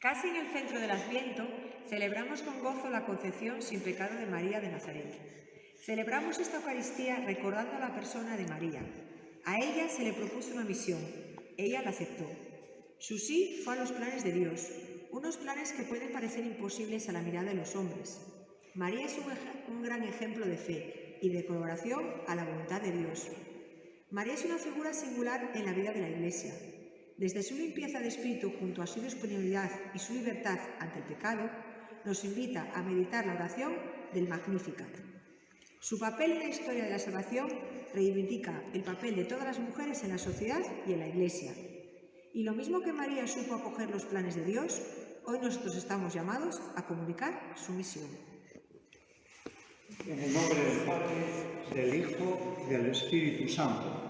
Casi en el centro del Adviento, celebramos con gozo la concepción sin pecado de María de Nazaret. Celebramos esta Eucaristía recordando a la persona de María. A ella se le propuso una misión, ella la aceptó. Su sí fue a los planes de Dios, unos planes que pueden parecer imposibles a la mirada de los hombres. María es un gran ejemplo de fe y de colaboración a la voluntad de Dios. María es una figura singular en la vida de la Iglesia. Desde su limpieza de espíritu junto a su disponibilidad y su libertad ante el pecado, nos invita a meditar la oración del Magnificat. Su papel en la historia de la salvación reivindica el papel de todas las mujeres en la sociedad y en la Iglesia. Y lo mismo que María supo acoger los planes de Dios, hoy nosotros estamos llamados a comunicar su misión. En el nombre del Padre, del Hijo y del Espíritu Santo.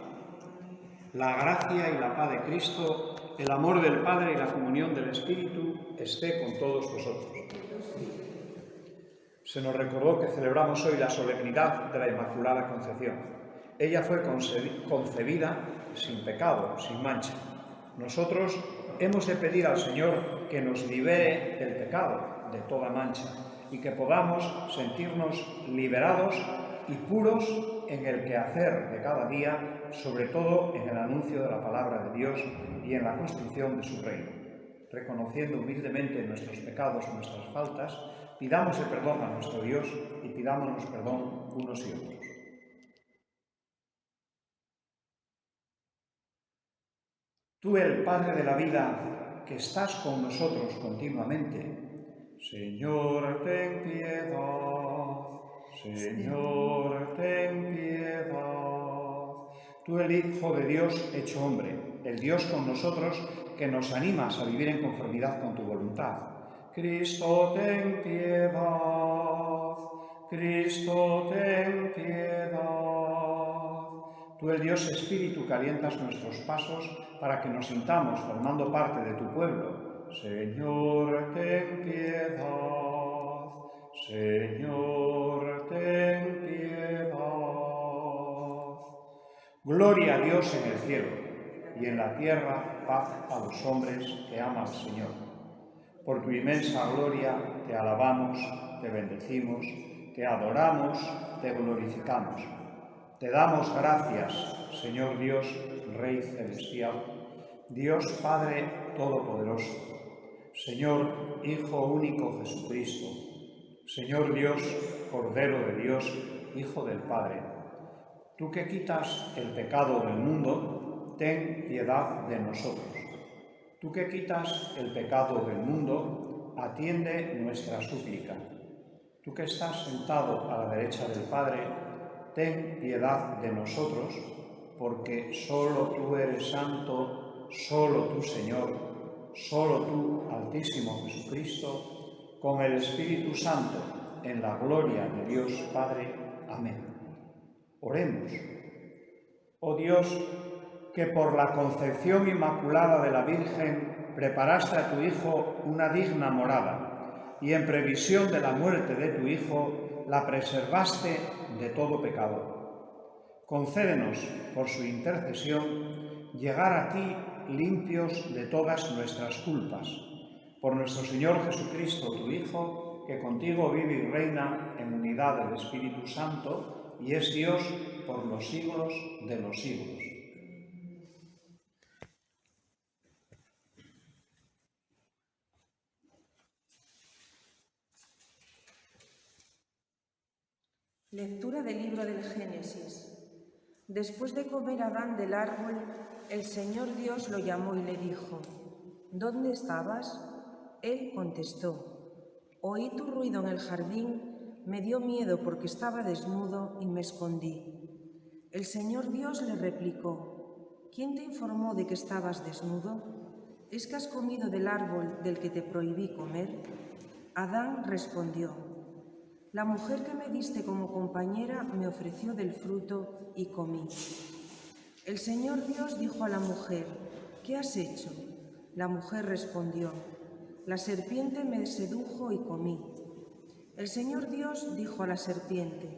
La gracia y la paz de Cristo, el amor del Padre y la comunión del Espíritu esté con todos vosotros. Se nos recordó que celebramos hoy la solemnidad de la Inmaculada Concepción. Ella fue concebida sin pecado, sin mancha. Nosotros hemos de pedir al Señor que nos libere del pecado, de toda mancha, y que podamos sentirnos liberados y puros en el quehacer de cada día, sobre todo en el anuncio de la palabra de Dios y en la construcción de su reino. Reconociendo humildemente nuestros pecados y nuestras faltas, pidámosle perdón a nuestro Dios y pidámonos perdón unos y otros. Tú, el Padre de la vida, que estás con nosotros continuamente, Señor, ten piedad. Señor, ten piedad. Tú, el Hijo de Dios hecho hombre, el Dios con nosotros, que nos animas a vivir en conformidad con tu voluntad. Cristo, ten piedad. Cristo, ten piedad. Tú, el Dios Espíritu, que alientas nuestros pasos para que nos sintamos formando parte de tu pueblo. Señor, ten piedad. Señor, ten piedad. Gloria a Dios en el cielo y en la tierra paz a los hombres que ama al Señor. Por tu inmensa gloria te alabamos, te bendecimos, te adoramos, te glorificamos. Te damos gracias, Señor Dios, Rey celestial, Dios Padre todopoderoso, Señor Hijo único Jesucristo, Señor Dios, Cordero de Dios, Hijo del Padre. Tú que quitas el pecado del mundo, ten piedad de nosotros. Tú que quitas el pecado del mundo, atiende nuestra súplica. Tú que estás sentado a la derecha del Padre, ten piedad de nosotros, porque solo tú eres santo, solo tú, Señor, solo tú, Altísimo Jesucristo, con el Espíritu Santo, en la gloria de Dios Padre. Amén. Oremos. Oh Dios, que por la concepción inmaculada de la Virgen preparaste a tu Hijo una digna morada, y en previsión de la muerte de tu Hijo la preservaste de todo pecado. Concédenos, por su intercesión, llegar a ti limpios de todas nuestras culpas. Por nuestro Señor Jesucristo, tu Hijo, que contigo vive y reina en unidad del Espíritu Santo, y es Dios por los siglos de los siglos. Lectura del libro del Génesis. Después de comer Adán del árbol, el Señor Dios lo llamó y le dijo: ¿Dónde estabas? Él contestó: Oí tu ruido en el jardín, me dio miedo porque estaba desnudo y me escondí. El Señor Dios le replicó: ¿Quién te informó de que estabas desnudo? ¿Es que has comido del árbol del que te prohibí comer? Adán respondió: La mujer que me diste como compañera me ofreció del fruto y comí. El Señor Dios dijo a la mujer: ¿Qué has hecho? La mujer respondió: La serpiente me sedujo y comí. El Señor Dios dijo a la serpiente: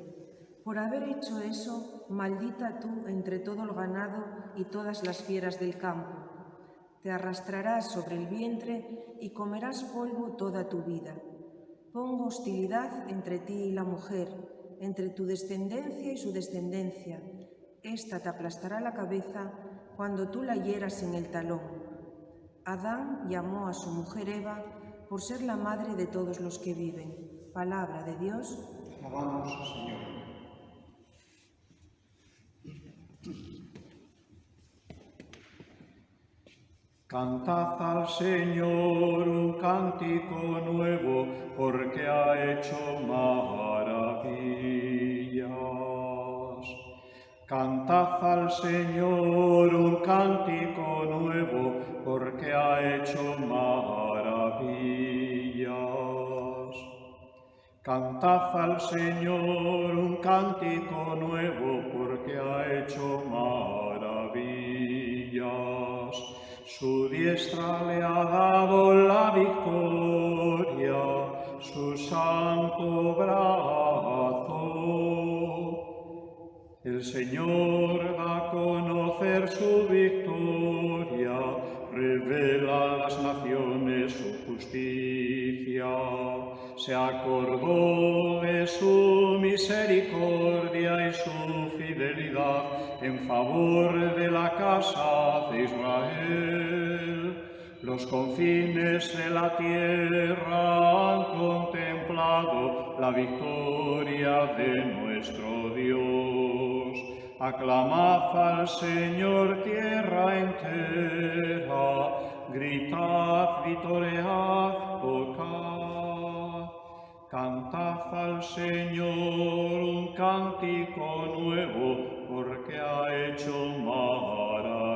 Por haber hecho eso, maldita tú entre todo el ganado y todas las fieras del campo. Te arrastrarás sobre el vientre y comerás polvo toda tu vida. Pongo hostilidad entre ti y la mujer, entre tu descendencia y su descendencia. Esta te aplastará la cabeza cuando tú la hieras en el talón. Adán llamó a su mujer Eva por ser la madre de todos los que viven. Palabra de Dios. Alabamos, Señor. Cantad al Señor un cántico nuevo, porque ha hecho maravillas. Cantad al Señor un cántico nuevo, porque ha hecho maravillas. Cantad al Señor un cántico nuevo, porque ha hecho maravillas. Su diestra le ha dado la victoria, su santo brazo. El Señor da a conocer su victoria, revela a las naciones su justicia. Se acordó de su misericordia y su fidelidad en favor de la casa de Israel. Los confines de la tierra han contemplado la victoria de nuestro Dios. Aclamad al Señor tierra entera, gritad, vitoread, tocad. Cantad al Señor un cántico nuevo, porque ha hecho maravillas.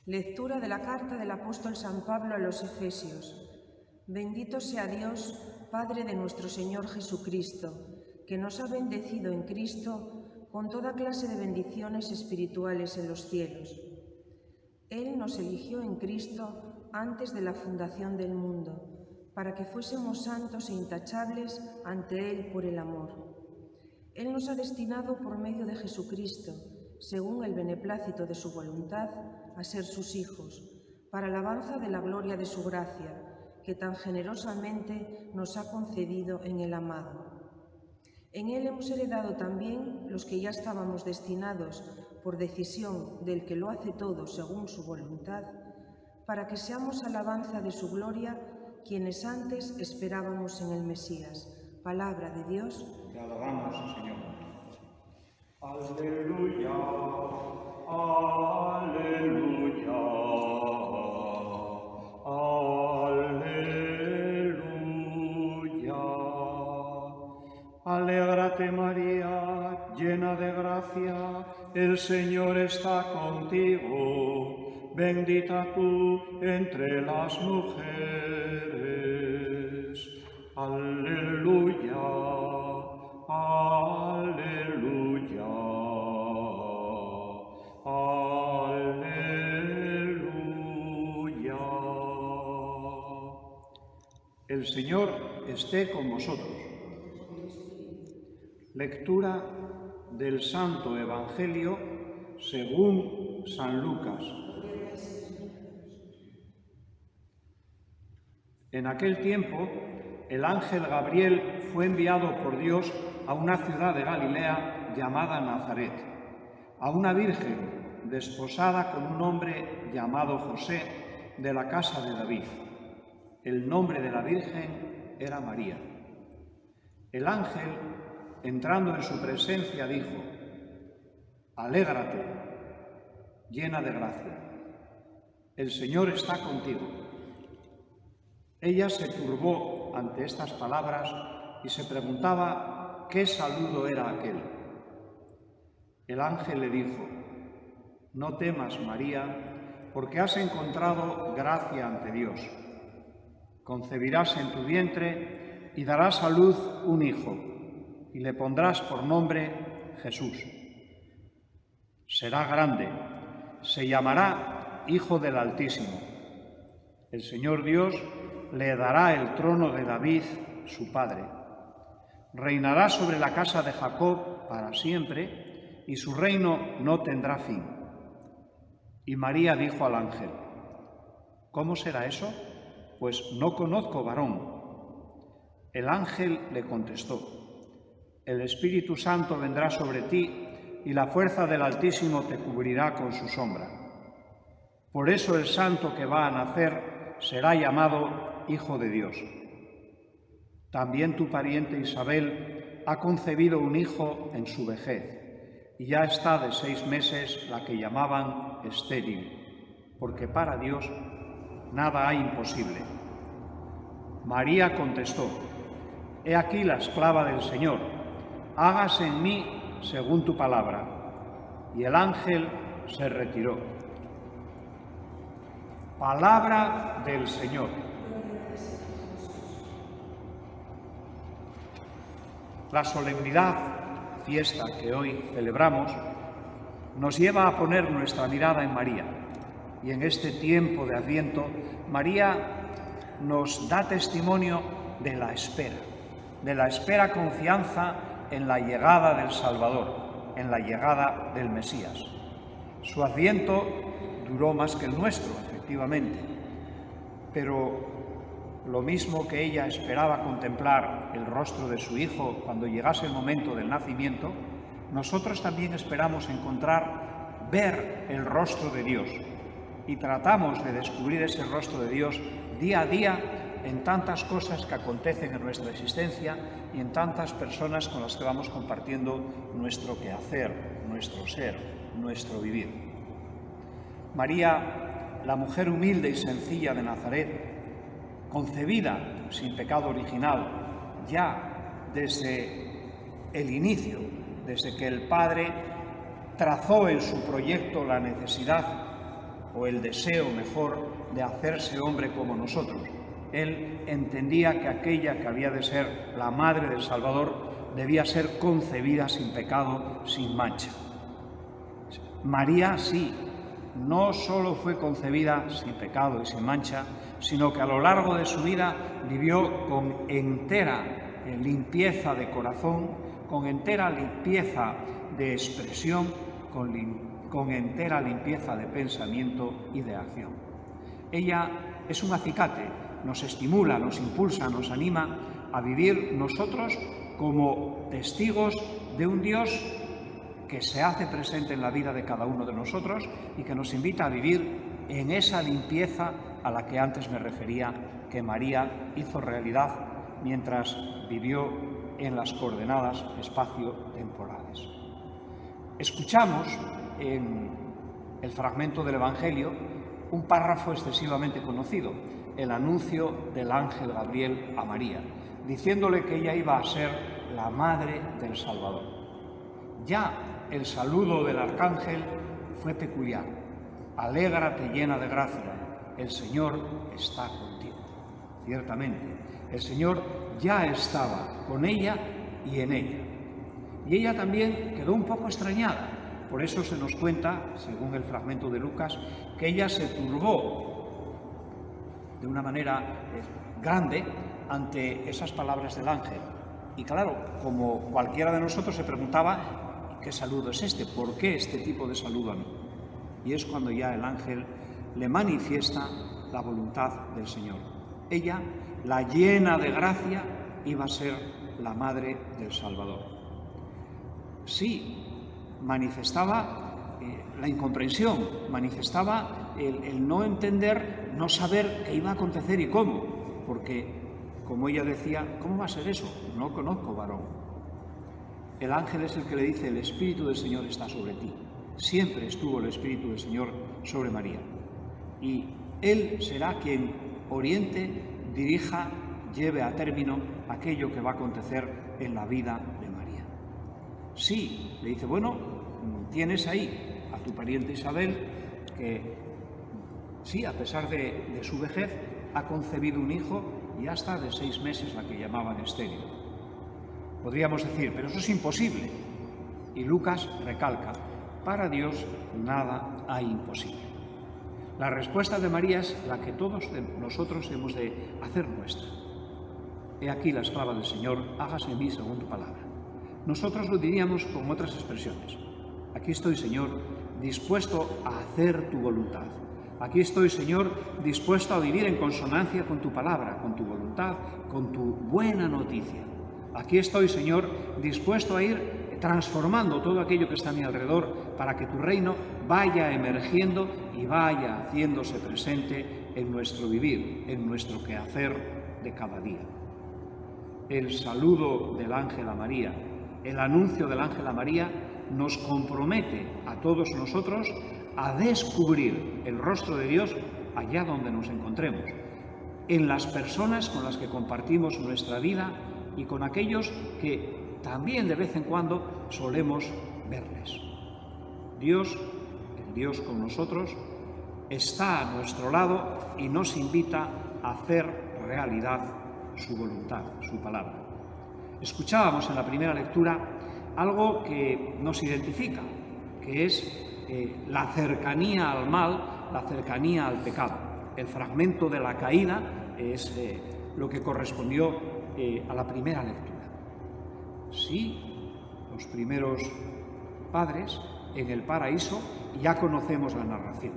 Lectura de la carta del apóstol San Pablo a los Efesios. Bendito sea Dios, Padre de nuestro Señor Jesucristo, que nos ha bendecido en Cristo con toda clase de bendiciones espirituales en los cielos. Él nos eligió en Cristo antes de la fundación del mundo, para que fuésemos santos e intachables ante Él por el amor. Él nos ha destinado por medio de Jesucristo, según el beneplácito de su voluntad, a ser sus hijos, para alabanza de la gloria de su gracia, que tan generosamente nos ha concedido en el amado. En Él hemos heredado también los que ya estábamos destinados por decisión del que lo hace todo según su voluntad, para que seamos alabanza de su gloria, quienes antes esperábamos en el Mesías. Palabra de Dios. Te alabamos, Señor. Aleluya, aleluya, aleluya. Alégrate, María, llena de gracia, el Señor está contigo. Bendita tú entre las mujeres. Aleluya, aleluya, aleluya. El Señor esté con vosotros. Lectura del Santo Evangelio según San Lucas. En aquel tiempo, el ángel Gabriel fue enviado por Dios a una ciudad de Galilea llamada Nazaret, a una virgen desposada con un hombre llamado José, de la casa de David. El nombre de la virgen era María. El ángel, entrando en su presencia, dijo: Alégrate, llena de gracia, el Señor está contigo. Ella se turbó ante estas palabras y se preguntaba qué saludo era aquel. El ángel le dijo: No temas, María, porque has encontrado gracia ante Dios. Concebirás en tu vientre y darás a luz un hijo, y le pondrás por nombre Jesús. Será grande, se llamará Hijo del Altísimo. El Señor Dios le dará el trono de David, su padre. Reinará sobre la casa de Jacob para siempre, y su reino no tendrá fin. Y María dijo al ángel: ¿Cómo será eso? Pues no conozco varón. El ángel le contestó: El Espíritu Santo vendrá sobre ti, y la fuerza del Altísimo te cubrirá con su sombra. Por eso el santo que va a nacer será llamado Hijo de Dios. También tu pariente Isabel ha concebido un hijo en su vejez, y ya está de 6 meses la que llamaban estéril, porque para Dios nada hay imposible. María contestó: He aquí la esclava del Señor, hágase en mí según tu palabra. Y el ángel se retiró. Palabra del Señor. La solemnidad, fiesta que hoy celebramos, nos lleva a poner nuestra mirada en María. Y en este tiempo de Adviento, María nos da testimonio de la espera confianza en la llegada del Salvador, en la llegada del Mesías. Su Adviento duró más que el nuestro, efectivamente, pero lo mismo que ella esperaba contemplar el rostro de su Hijo cuando llegase el momento del nacimiento, nosotros también esperamos ver el rostro de Dios, y tratamos de descubrir ese rostro de Dios día a día en tantas cosas que acontecen en nuestra existencia y en tantas personas con las que vamos compartiendo nuestro quehacer, nuestro ser, nuestro vivir. María, la mujer humilde y sencilla de Nazaret, concebida sin pecado original, ya desde el inicio, desde que el Padre trazó en su proyecto la necesidad, o el deseo mejor, de hacerse hombre como nosotros. Él entendía que aquella que había de ser la madre del Salvador debía ser concebida sin pecado, sin mancha. María sí, no solo fue concebida sin pecado y sin mancha, sino que a lo largo de su vida vivió con entera limpieza de corazón, con entera limpieza de expresión, con entera limpieza de pensamiento y de acción. Ella es un acicate, nos estimula, nos impulsa, nos anima a vivir nosotros como testigos de un Dios que se hace presente en la vida de cada uno de nosotros y que nos invita a vivir en esa limpieza a la que antes me refería, que María hizo realidad mientras vivió en las coordenadas espacio-temporales. Escuchamos en el fragmento del Evangelio un párrafo excesivamente conocido, el anuncio del ángel Gabriel a María, diciéndole que ella iba a ser la madre del Salvador. Ya el saludo del arcángel fue peculiar: alégrate llena de gracia, el Señor está contigo. Ciertamente, el Señor ya estaba con ella y en ella. Y ella también quedó un poco extrañada. Por eso se nos cuenta, según el fragmento de Lucas, que ella se turbó de una manera grande ante esas palabras del ángel. Y claro, como cualquiera de nosotros se preguntaba: ¿qué saludo es este? ¿Por qué este tipo de saludo a mí? Y es cuando ya el ángel le manifiesta la voluntad del Señor. Ella, la llena de gracia, iba a ser la madre del Salvador. Sí, manifestaba la incomprensión, manifestaba el no entender, no saber qué iba a acontecer y cómo, porque, como ella decía, ¿cómo va a ser eso? No conozco varón. El ángel es el que le dice: el Espíritu del Señor está sobre ti. Siempre estuvo el Espíritu del Señor sobre María. Y Él será quien oriente, dirija, lleve a término aquello que va a acontecer en la vida de María. Sí, le dice: bueno, tienes ahí a tu pariente Isabel, que sí, a pesar de su vejez, ha concebido un hijo y ya está de 6 meses, la que llamaban estéril. Podríamos decir: pero eso es imposible. Y Lucas recalca: para Dios nada hay imposible. La respuesta de María es la que todos nosotros hemos de hacer nuestra. he aquí la esclava del Señor, hágase en mí según tu palabra. Nosotros lo diríamos con otras expresiones. Aquí estoy, Señor, dispuesto a hacer tu voluntad. Aquí estoy, Señor, dispuesto a vivir en consonancia con tu palabra, con tu voluntad, con tu buena noticia. Aquí estoy, Señor, dispuesto a ir transformando todo aquello que está a mi alrededor para que tu reino vaya emergiendo y vaya haciéndose presente en nuestro vivir, en nuestro quehacer de cada día. El saludo del ángel a María, el anuncio del ángel a María, nos compromete a todos nosotros a descubrir el rostro de Dios allá donde nos encontremos, en las personas con las que compartimos nuestra vida y con aquellos que también de vez en cuando solemos verles. Dios, el Dios con nosotros, está a nuestro lado y nos invita a hacer realidad su voluntad, su palabra. Escuchábamos en la primera lectura algo que nos identifica, que es la cercanía al mal, la cercanía al pecado. El fragmento de la caída es lo que correspondió a la primera lectura. Sí, los primeros padres en el paraíso ya conocemos la narración.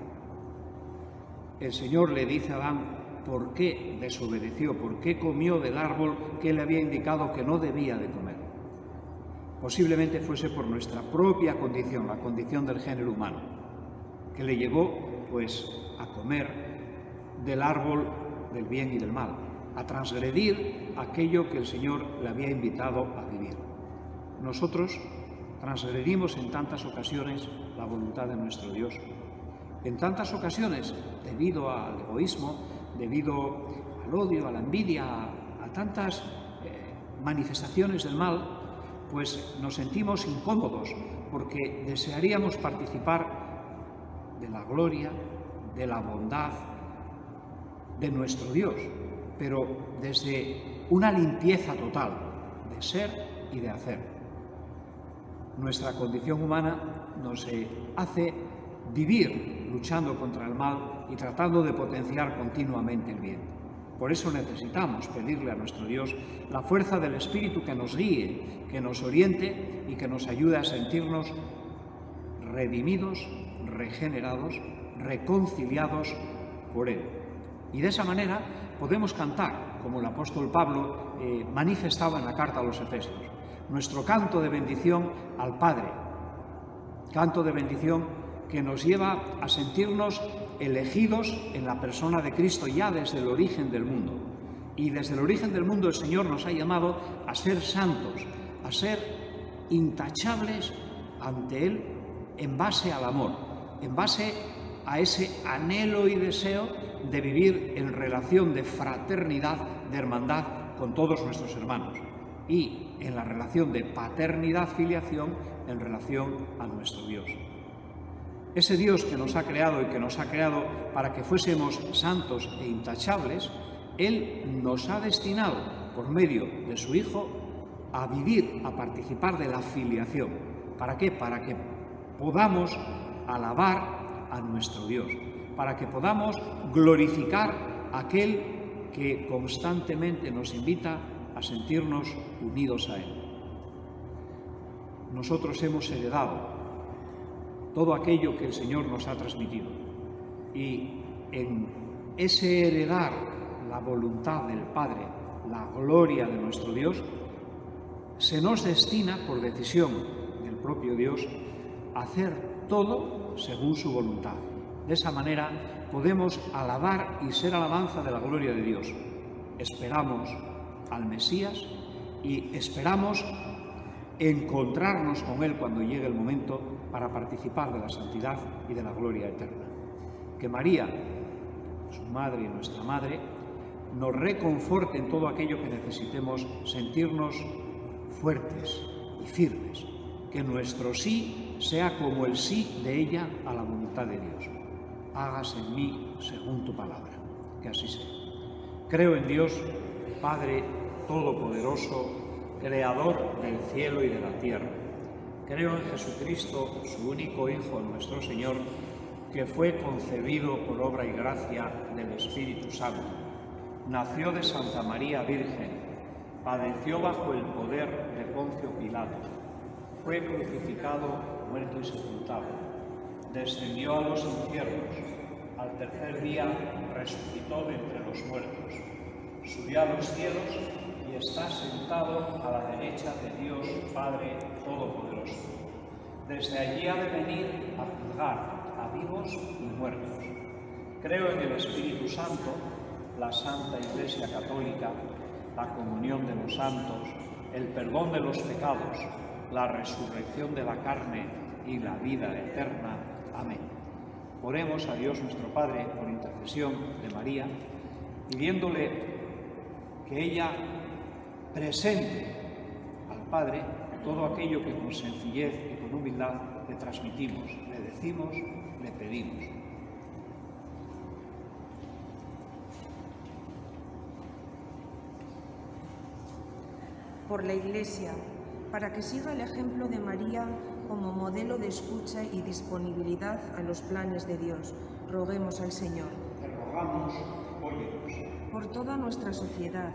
El Señor le dice a Adán por qué desobedeció, por qué comió del árbol que le había indicado que no debía de comer. Posiblemente fuese por nuestra propia condición, la condición del género humano, que le llevó pues a comer del árbol del bien y del mal, a transgredir aquello que el Señor le había invitado a vivir. Nosotros transgredimos en tantas ocasiones la voluntad de nuestro Dios. En tantas ocasiones, debido al egoísmo, debido al odio, a la envidia, a tantas manifestaciones del mal, pues nos sentimos incómodos porque desearíamos participar de la gloria, de la bondad de nuestro Dios, pero desde una limpieza total de ser y de hacer. Nuestra condición humana nos hace vivir luchando contra el mal y tratando de potenciar continuamente el bien. Por eso necesitamos pedirle a nuestro Dios la fuerza del Espíritu que nos guíe, que nos oriente y que nos ayude a sentirnos redimidos, regenerados, reconciliados por Él. Y de esa manera podemos cantar, como el apóstol Pablo manifestaba en la carta a los Efesios, nuestro canto de bendición al Padre, canto de bendición que nos lleva a sentirnos elegidos en la persona de Cristo ya desde el origen del mundo. Y desde el origen del mundo el Señor nos ha llamado a ser santos, a ser intachables ante Él en base al amor, en base a ese anhelo y deseo de vivir en relación de fraternidad, de hermandad con todos nuestros hermanos. Y en la relación de paternidad-filiación en relación a nuestro Dios. Ese Dios que nos ha creado y que nos ha creado para que fuésemos santos e intachables, Él nos ha destinado, por medio de su Hijo, a vivir, a participar de la filiación. ¿Para qué? Para que podamos alabar a nuestro Dios, para que podamos glorificar a aquel que constantemente nos invita a sentirnos unidos a Él. Nosotros hemos heredado todo aquello que el Señor nos ha transmitido y en ese heredar la voluntad del Padre, la gloria de nuestro Dios, se nos destina, por decisión del propio Dios, a hacer todo según su voluntad. De esa manera podemos alabar y ser alabanza de la gloria de Dios. Esperamos al Mesías y esperamos encontrarnos con Él cuando llegue el momento para participar de la santidad y de la gloria eterna. Que María, su madre y nuestra madre, nos reconforte en todo aquello que necesitemos sentirnos fuertes y firmes. Que nuestro sí sea como el sí de ella a la voluntad de Dios. Hágase en mí según tu palabra. Que así sea. Creo en Dios, Padre Todopoderoso, Creador del cielo y de la tierra. Creo en Jesucristo, su único Hijo, nuestro Señor, que fue concebido por obra y gracia del Espíritu Santo. Nació de Santa María Virgen, padeció bajo el poder de Poncio Pilato, fue crucificado, muerto y sepultado, descendió a los infiernos, al tercer día resucitó de entre los muertos, subió a los cielos y está sentado a la derecha de Dios Padre Todopoderoso. Desde allí ha de venir a juzgar a vivos y muertos. Creo en el Espíritu Santo, la Santa Iglesia Católica, la comunión de los santos, el perdón de los pecados, la resurrección de la carne y la vida eterna. Amén. Oremos a Dios nuestro Padre por intercesión de María, pidiéndole que ella presente al Padre todo aquello que con sencillez y con humildad le transmitimos, le decimos, le pedimos. Por la Iglesia, para que siga el ejemplo de María como modelo de escucha y disponibilidad a los planes de Dios, roguemos al Señor. Te rogamos, óyenos. Por toda nuestra sociedad,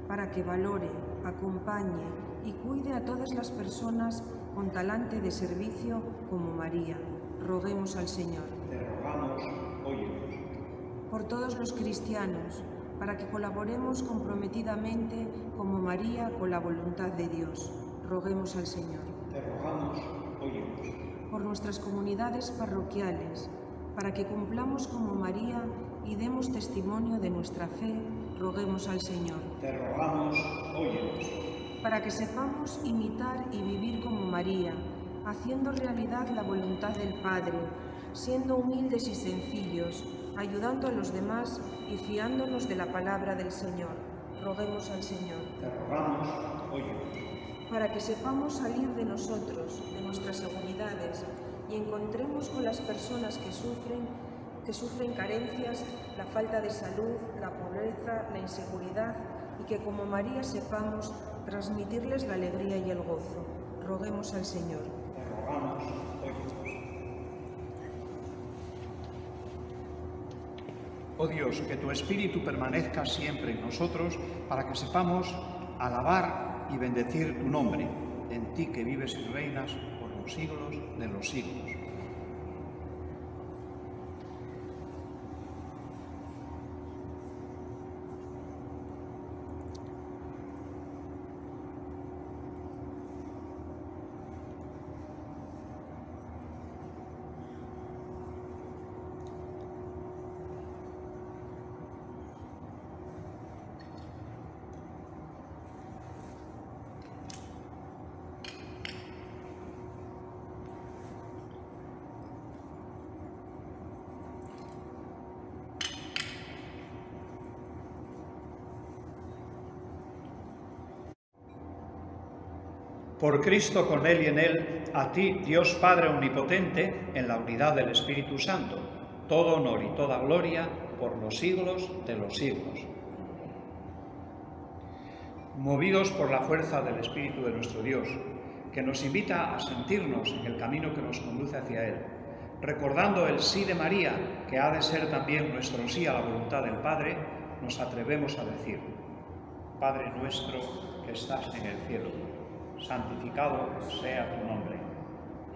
para que valore, acompañe y cuide a todas las personas con talante de servicio como María, roguemos al Señor. Te rogamos, óyenos. Por todos los cristianos, para que colaboremos comprometidamente como María con la voluntad de Dios, roguemos al Señor. Te rogamos, óyenos. Por nuestras comunidades parroquiales, para que cumplamos como María y demos testimonio de nuestra fe, roguemos al Señor. Te rogamos, óyenos. Para que sepamos imitar y vivir como María, haciendo realidad la voluntad del Padre, siendo humildes y sencillos, ayudando a los demás y fiándonos de la palabra del Señor, roguemos al Señor. Te rogamos, óyenos. Para que sepamos salir de nosotros, de nuestras seguridades, y encontremos con las personas que sufren carencias, la falta de salud, la pobreza, la inseguridad, y que como María sepamos transmitirles la alegría y el gozo. Roguemos al Señor. Te rogamos, óyenos. Oh Dios, que tu Espíritu permanezca siempre en nosotros para que sepamos alabar y bendecir tu nombre, en ti que vives y reinas por los siglos de los siglos. Por Cristo, con Él y en Él, a ti, Dios Padre Omnipotente, en la unidad del Espíritu Santo, todo honor y toda gloria por los siglos de los siglos. Movidos por la fuerza del Espíritu de nuestro Dios, que nos invita a sentirnos en el camino que nos conduce hacia Él, recordando el sí de María, que ha de ser también nuestro sí a la voluntad del Padre, nos atrevemos a decir: Padre nuestro que estás en el cielo, santificado sea tu nombre.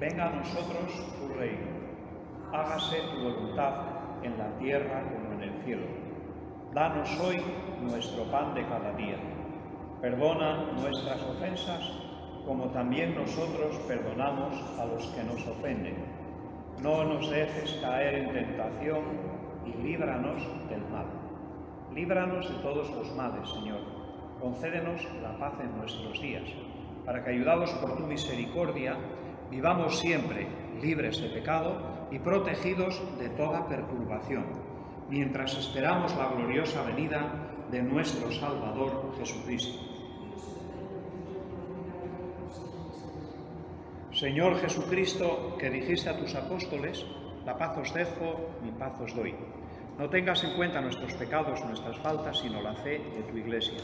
Venga a nosotros tu reino. Hágase tu voluntad en la tierra como en el cielo. Danos hoy nuestro pan de cada día. Perdona nuestras ofensas, como también nosotros perdonamos a los que nos ofenden. No nos dejes caer en tentación y líbranos del mal. Líbranos de todos los males, Señor. Concédenos la paz en nuestros días, para que, ayudados por tu misericordia, vivamos siempre libres de pecado y protegidos de toda perturbación, mientras esperamos la gloriosa venida de nuestro Salvador Jesucristo. Señor Jesucristo, que dijiste a tus apóstoles: la paz os dejo, mi paz os doy. No tengas en cuenta nuestros pecados, nuestras faltas, sino la fe de tu Iglesia,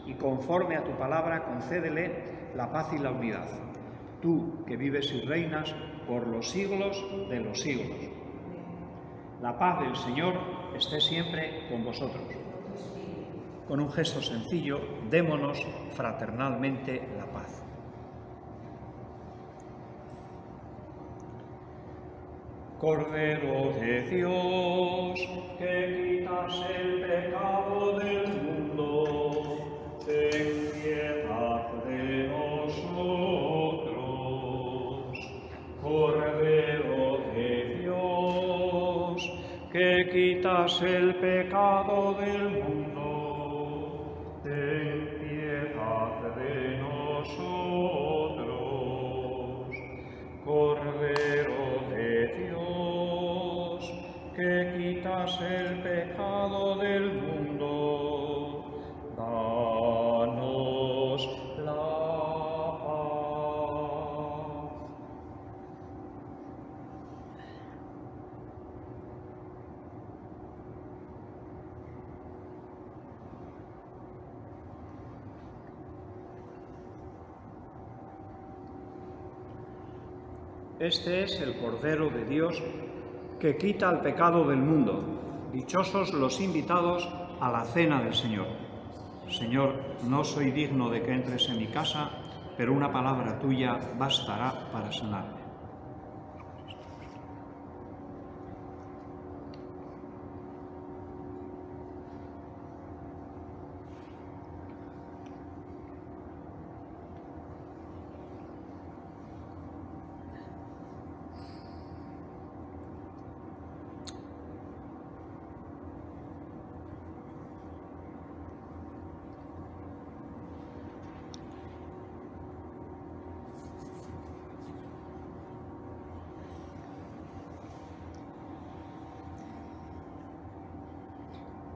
y conforme a tu palabra concédele la paz y la unidad. Tú, que vives y reinas por los siglos de los siglos. La paz del Señor esté siempre con vosotros. Con un gesto sencillo, démonos fraternalmente la paz. Cordero de Dios, que quitas el pecado del mundo, ten piedad de nosotros. Cordero de Dios, que quitas el pecado del mundo, ten piedad de nosotros. Cordero de Dios, que quitas el pecado del mundo, danos la paz. Este es el Cordero de Dios que quita el pecado del mundo. Dichosos los invitados a la cena del Señor. Señor, no soy digno de que entres en mi casa, pero una palabra tuya bastará para sanarme.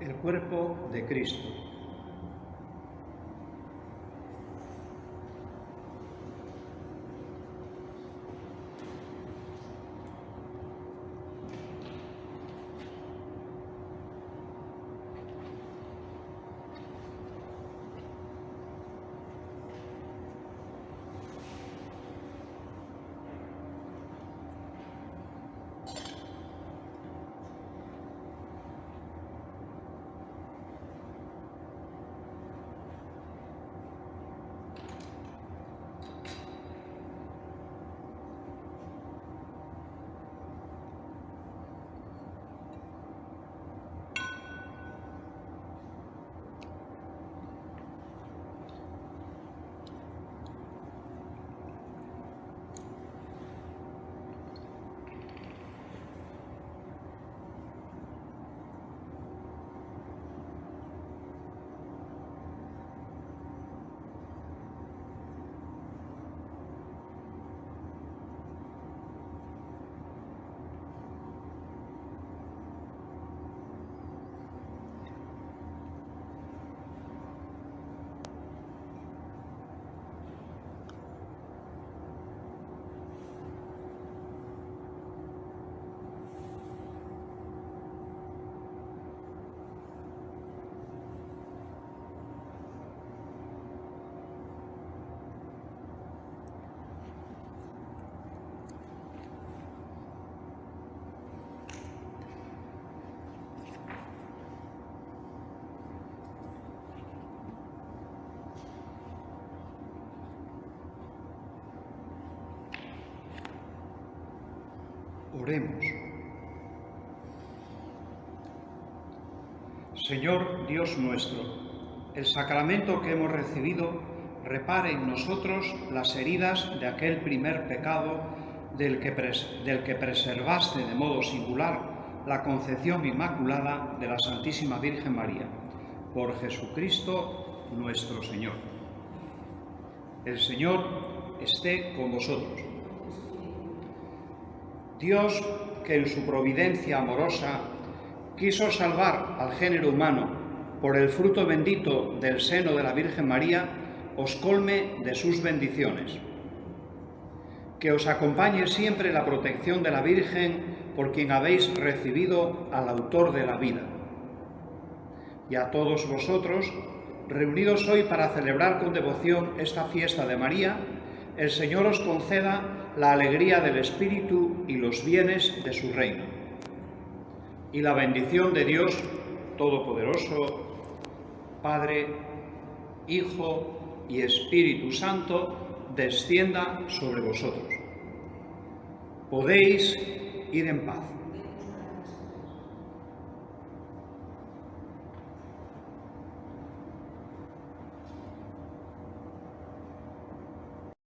El cuerpo de Cristo. Oremos. Señor Dios nuestro, el sacramento que hemos recibido repare en nosotros las heridas de aquel primer pecado del que preservaste de modo singular la concepción inmaculada de la Santísima Virgen María. Por Jesucristo nuestro Señor. El Señor esté con vosotros. Dios, que en su providencia amorosa quiso salvar al género humano por el fruto bendito del seno de la Virgen María, os colme de sus bendiciones. Que os acompañe siempre la protección de la Virgen por quien habéis recibido al autor de la vida. Y a todos vosotros, reunidos hoy para celebrar con devoción esta fiesta de María, el Señor os conceda la alegría del Espíritu y los bienes de su reino. Y la bendición de Dios Todopoderoso, Padre, Hijo y Espíritu Santo, descienda sobre vosotros. Podéis ir en paz.